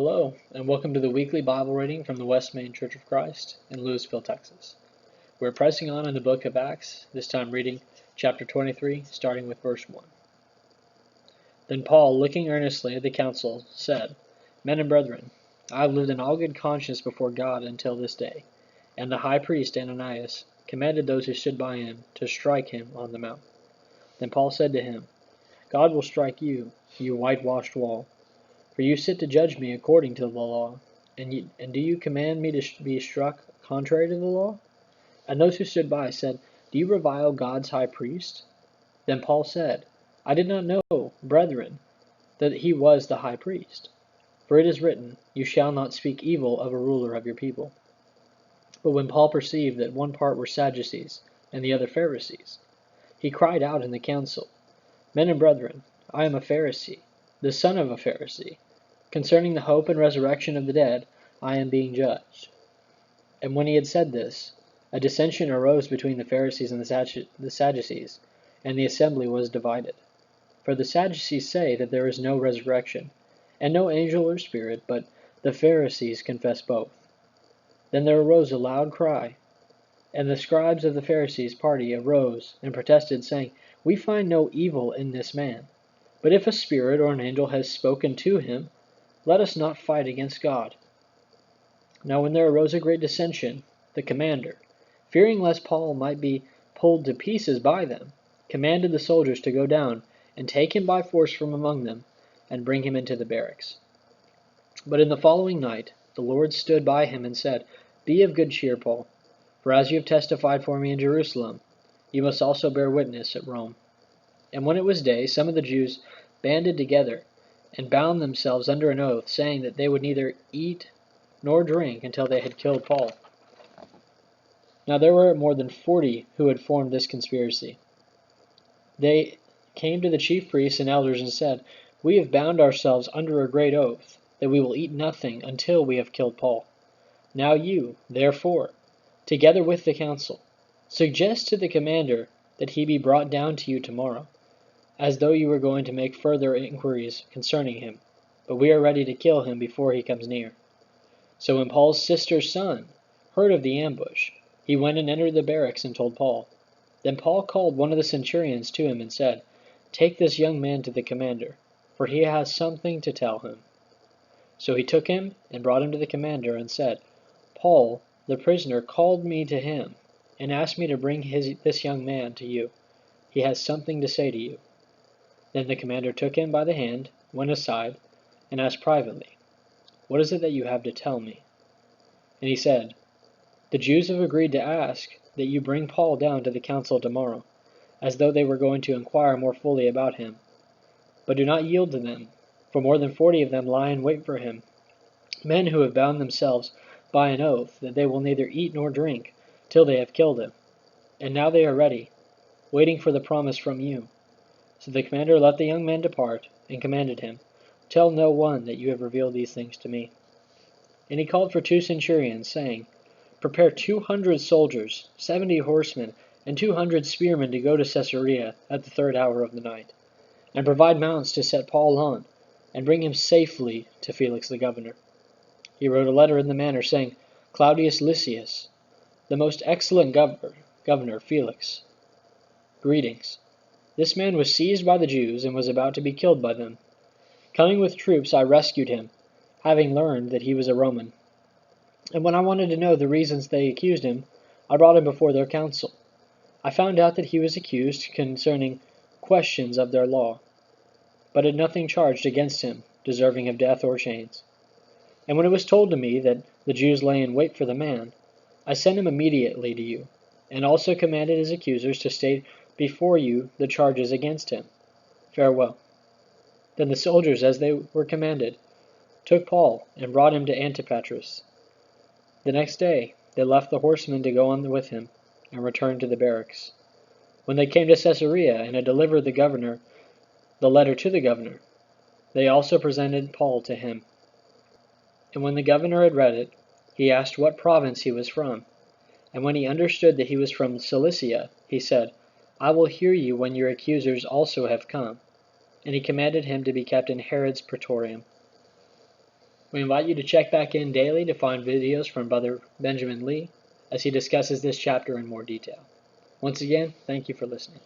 Hello, and welcome to the weekly Bible reading from the West Main Church of Christ in Lewisville, Texas. We're pressing on in the book of Acts, this time reading chapter 23, starting with verse 1. Then Paul, looking earnestly at the council, said, Men and brethren, I have lived in all good conscience before God until this day. And the high priest Ananias commanded those who stood by him to strike him on the mouth. Then Paul said to him, God will strike you, you whitewashed wall. For you sit to judge me according to the law, and do you command me to be struck contrary to the law? And those who stood by said, Do you revile God's high priest? Then Paul said, I did not know, brethren, that he was the high priest. For it is written, You shall not speak evil of a ruler of your people. But when Paul perceived that one part were Sadducees, and the other Pharisees, he cried out in the council, Men and brethren, I am a Pharisee, the son of a Pharisee. Concerning the hope and resurrection of the dead, I am being judged. And when he had said this, a dissension arose between the Pharisees and the Sadducees, and the assembly was divided. For the Sadducees say that there is no resurrection, and no angel or spirit, but the Pharisees confess both. Then there arose a loud cry, and the scribes of the Pharisees' party arose and protested, saying, We find no evil in this man. But if a spirit or an angel has spoken to him, let us not fight against God. Now when there arose a great dissension, the commander, fearing lest Paul might be pulled to pieces by them, commanded the soldiers to go down and take him by force from among them and bring him into the barracks. But in the following night the Lord stood by him and said, Be of good cheer, Paul, for as you have testified for me in Jerusalem, you must also bear witness at Rome. And when it was day, some of the Jews banded together and bound themselves under an oath, saying that they would neither eat nor drink until they had killed Paul. Now there were more than 40 who had formed this conspiracy. They came to the chief priests and elders and said, We have bound ourselves under a great oath, that we will eat nothing until we have killed Paul. Now you, therefore, together with the council, suggest to the commander that he be brought down to you tomorrow, as though you were going to make further inquiries concerning him, but we are ready to kill him before he comes near. So when Paul's sister's son heard of the ambush, he went and entered the barracks and told Paul. Then Paul called one of the centurions to him and said, Take this young man to the commander, for he has something to tell him. So he took him and brought him to the commander and said, Paul, the prisoner, called me to him and asked me to bring this young man to you. He has something to say to you. Then the commander took him by the hand, went aside, and asked privately, What is it that you have to tell me? And he said, The Jews have agreed to ask that you bring Paul down to the council tomorrow, as though they were going to inquire more fully about him. But do not yield to them, for more than 40 of them lie in wait for him, men who have bound themselves by an oath that they will neither eat nor drink till they have killed him. And now they are ready, waiting for the promise from you. So the commander let the young man depart, and commanded him, Tell no one that you have revealed these things to me. And he called for 2 centurions, saying, Prepare 200 soldiers, 70 horsemen, and 200 spearmen to go to Caesarea at the 3rd hour of the night, and provide mounts to set Paul on, and bring him safely to Felix the governor. He wrote a letter in the manner, saying, Claudius Lysias, the most excellent governor Felix, greetings. This man was seized by the Jews and was about to be killed by them. Coming with troops, I rescued him, having learned that he was a Roman. And when I wanted to know the reasons they accused him, I brought him before their council. I found out that he was accused concerning questions of their law, but had nothing charged against him, deserving of death or chains. And when it was told to me that the Jews lay in wait for the man, I sent him immediately to you, and also commanded his accusers to state before you the charges against him. Farewell. Then the soldiers, as they were commanded, took Paul and brought him to Antipatris. The next day they left the horsemen to go on with him, and returned to the barracks. When they came to Caesarea and had delivered the letter to the governor, they also presented Paul to him. And when the governor had read it, he asked what province he was from. And when he understood that he was from Cilicia, he said, I will hear you when your accusers also have come. And he commanded him to be kept in Herod's praetorium. We invite you to check back in daily to find videos from Brother Benjamin Lee as he discusses this chapter in more detail. Once again, thank you for listening.